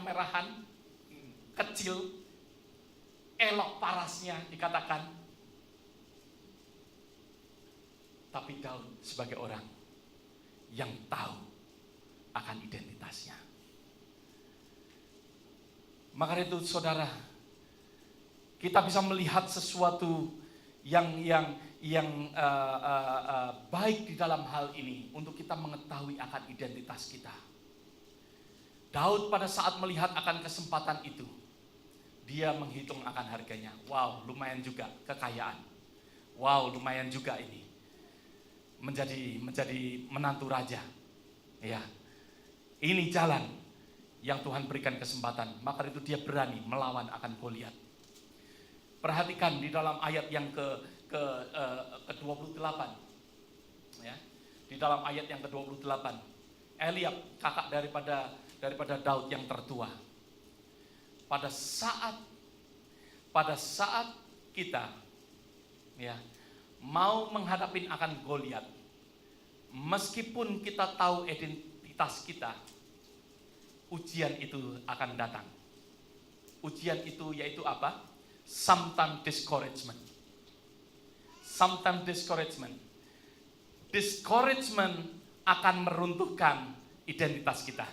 kemerahan, kecil, elok parasnya dikatakan. Tapi Daud sebagai orang yang tahu akan identitasnya. Maka itu saudara, kita bisa melihat sesuatu yang baik di dalam hal ini untuk kita mengetahui akan identitas kita. Daud pada saat melihat akan kesempatan itu, dia menghitung akan harganya. Wow, lumayan juga kekayaan. Wow, lumayan juga ini menjadi menantu raja. Ya, ini jalan yang Tuhan berikan kesempatan. Maka itu dia berani melawan akan Goliat. Perhatikan di dalam ayat yang ke-28. Ya. Di dalam ayat yang ke-28. Eliab, kakak daripada Daud yang tertua. Pada saat kita ya mau menghadapi akan Goliat, meskipun kita tahu identitas kita, ujian itu akan datang. Ujian itu yaitu apa? Sometimes discouragement. Sometimes discouragement. Discouragement akan meruntuhkan identitas kita.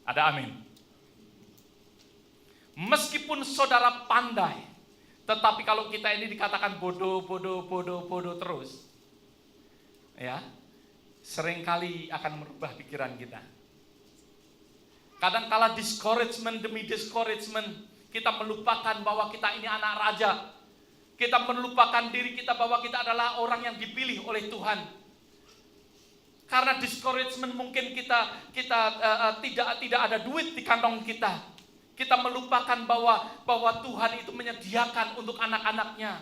Ada amin. Meskipun saudara pandai, tetapi kalau kita ini dikatakan bodoh terus, ya, seringkali akan merubah pikiran kita. Kadang-kala discouragement demi discouragement, kita melupakan bahwa kita ini anak raja. Kita melupakan diri kita bahwa kita adalah orang yang dipilih oleh Tuhan. Karena discouragement mungkin kita tidak ada duit di kantong kita. Kita melupakan bahwa Tuhan itu menyediakan untuk anak-anaknya.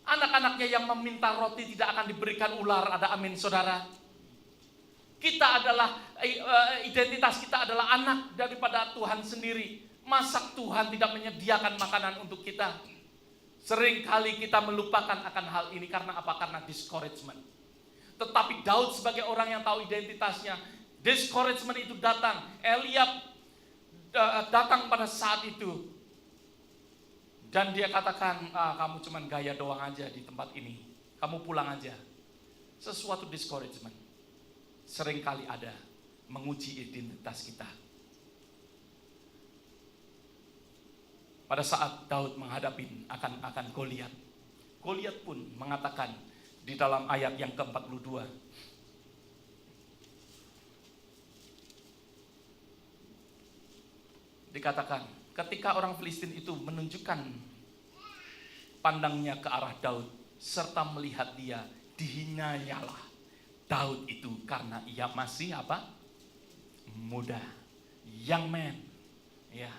Anak-anaknya yang meminta roti tidak akan diberikan ular. Ada amin saudara. Kita adalah, identitas kita adalah anak daripada Tuhan sendiri. Masa Tuhan tidak menyediakan makanan untuk kita? Seringkali kita melupakan akan hal ini karena apa? Karena discouragement. Tetapi Daud sebagai orang yang tahu identitasnya, discouragement itu datang. Eliab datang pada saat itu. Dan dia katakan, kamu cuman gaya doang aja di tempat ini. Kamu pulang aja. Sesuatu discouragement seringkali ada menguji identitas kita. Pada saat Daud menghadapi akan Goliat, Goliat pun mengatakan di dalam ayat yang ke-42, dikatakan ketika orang Filistin itu menunjukkan pandangnya ke arah Daud serta melihat dia, dihinayalah Daud itu karena ia masih apa? Muda, young man, ya,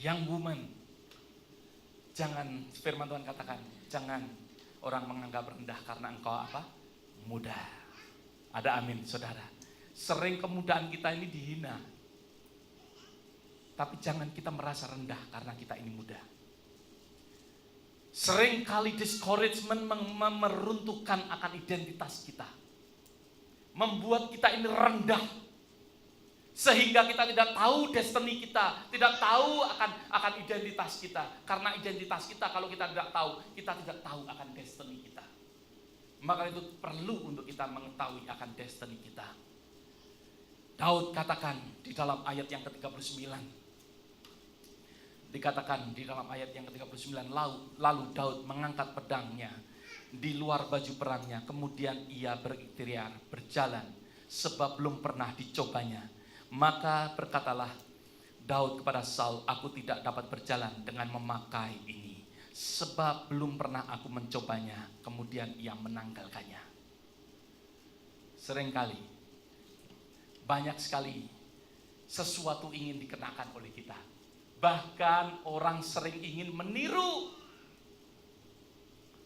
young woman. Jangan, firman Tuhan katakan, jangan orang menganggap rendah karena engkau apa? Muda. Ada amin saudara. Sering kemudaan kita ini dihina. Tapi jangan kita merasa rendah karena kita ini muda. Sering kali discouragement meruntuhkan akan identitas kita. Membuat kita ini rendah. Sehingga kita tidak tahu destiny kita, tidak tahu akan identitas kita. Karena identitas kita kalau kita tidak tahu akan destiny kita. Maka itu perlu untuk kita mengetahui akan destiny kita. Daud katakan di dalam ayat yang ke-39. Dikatakan di dalam ayat yang ke-39, lalu Daud mengangkat pedangnya di luar baju perangnya, kemudian ia berikhtiar berjalan sebab belum pernah dicobanya. Maka berkatalah Daud kepada Saul, aku tidak dapat berjalan dengan memakai ini, sebab belum pernah aku mencobanya. Kemudian ia menanggalkannya. Seringkali, banyak sekali sesuatu ingin dikenakan oleh kita. Bahkan orang sering ingin meniru.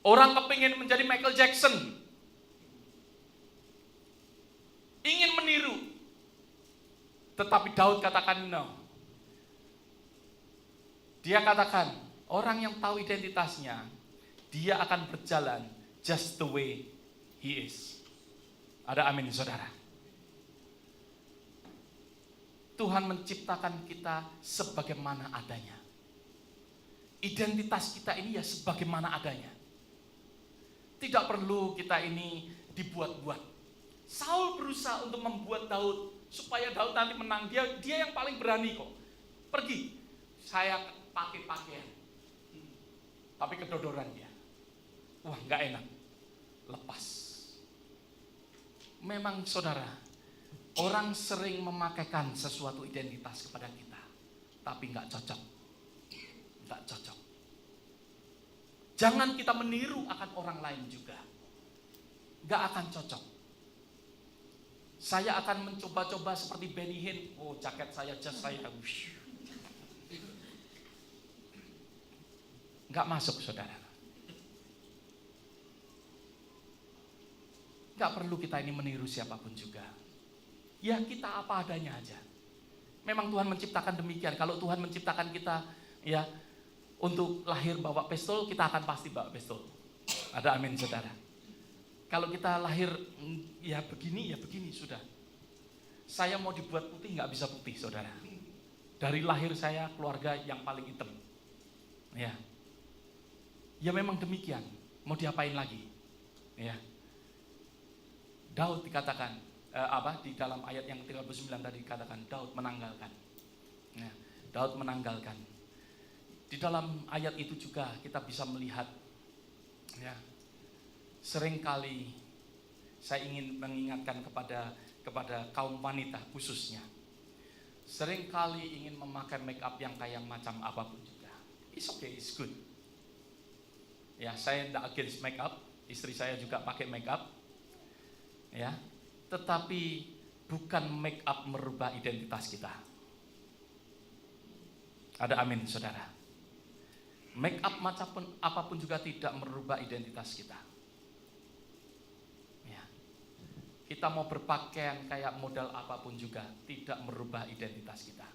Orang kepingin menjadi Michael Jackson, ingin meniru. Tetapi Daud katakan no. Dia katakan, orang yang tahu identitasnya, dia akan berjalan just the way he is. Ada amin saudara. Tuhan menciptakan kita sebagaimana adanya. Identitas kita ini ya sebagaimana adanya. Tidak perlu kita ini dibuat-buat. Saul berusaha untuk membuat Daud supaya Daud nanti menang. Dia yang paling berani kok. Pergi, saya pakai pakaian. Tapi kedodoran dia. Wah, nggak enak. Lepas. Memang saudara, orang sering memakaikan sesuatu identitas kepada kita, tapi nggak cocok. Nggak cocok. Jangan kita meniru akan orang lain juga. Nggak akan cocok. Saya akan mencoba-coba seperti Benny Hinn. Oh, jaket saya, jas saya. Nggak masuk, saudara. Nggak perlu kita ini meniru siapapun juga. Ya, kita apa adanya aja. Memang Tuhan menciptakan demikian. Kalau Tuhan menciptakan kita, ya, untuk lahir bawa pistol, kita akan pasti bawa pistol. Ada amin, saudara. Kalau kita lahir ya begini sudah. Saya mau dibuat putih nggak bisa putih, saudara. Dari lahir saya keluarga yang paling hitam. Ya, ya memang demikian. Mau diapain lagi? Ya. Daud dikatakan di dalam ayat yang 39 tadi dikatakan Daud menanggalkan. Ya, Daud menanggalkan. Di dalam ayat itu juga kita bisa melihat, ya, seringkali saya ingin mengingatkan kepada kaum wanita khususnya, seringkali ingin memakai make up yang kayak macam apapun juga. It's okay, it's good. Ya, saya tidak against make up, istri saya juga pakai make up, ya, tetapi bukan make up merubah identitas kita. Ada amin, saudara. Make up macam apapun juga tidak merubah identitas kita. Ya. Kita mau berpakaian kayak model apapun juga tidak merubah identitas kita.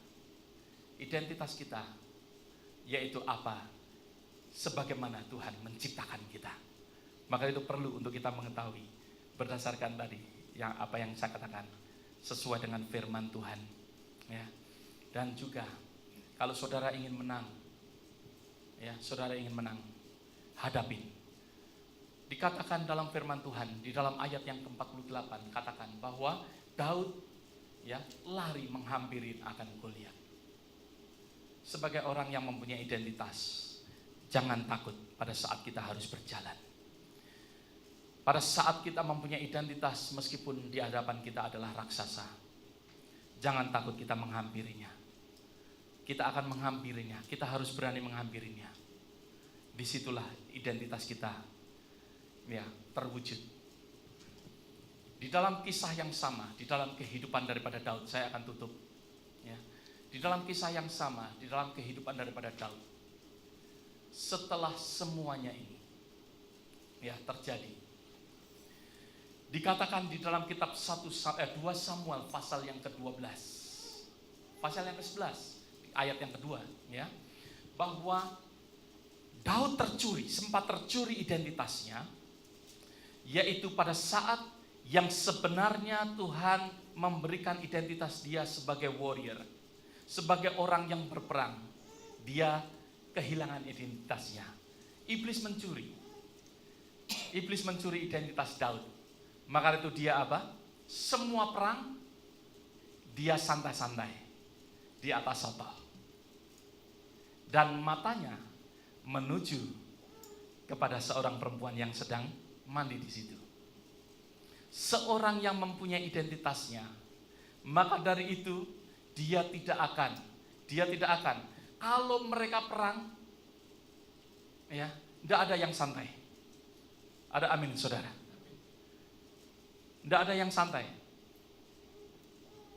Identitas kita yaitu apa? Sebagaimana Tuhan menciptakan kita. Maka itu perlu untuk kita mengetahui berdasarkan tadi yang apa yang saya katakan sesuai dengan firman Tuhan. Ya. Dan juga kalau saudara ingin menang, ya, saudara ingin menang, hadapin. Dikatakan dalam firman Tuhan di dalam ayat yang ke-48 katakan bahwa Daud, ya, lari menghampiri akan Goliat. Sebagai orang yang mempunyai identitas, jangan takut pada saat kita harus berjalan. Pada saat kita mempunyai identitas meskipun di hadapan kita adalah raksasa, jangan takut kita menghampirinya. Kita akan menghampirinya, kita harus berani menghampirinya. Disitulah identitas kita, ya, terwujud. Di dalam kisah yang sama, di dalam kehidupan daripada Daud, saya akan tutup. Ya. Di dalam kisah yang sama, di dalam kehidupan daripada Daud, setelah semuanya ini, ya, terjadi, dikatakan di dalam kitab 2 Samuel pasal yang ke-12, pasal yang ke-11. Ayat yang kedua, ya, bahwa Daud sempat tercuri identitasnya, yaitu pada saat yang sebenarnya Tuhan memberikan identitas dia sebagai warrior, sebagai orang yang berperang. Dia kehilangan identitasnya. Iblis mencuri identitas Daud. Maka itu dia apa? Semua perang dia santai-santai di atas soto. Dan matanya menuju kepada seorang perempuan yang sedang mandi di situ. Seorang yang mempunyai identitasnya, maka dari itu dia tidak akan kalau mereka perang, ya, tidak ada yang santai. Ada amin, saudara. Tidak ada yang santai.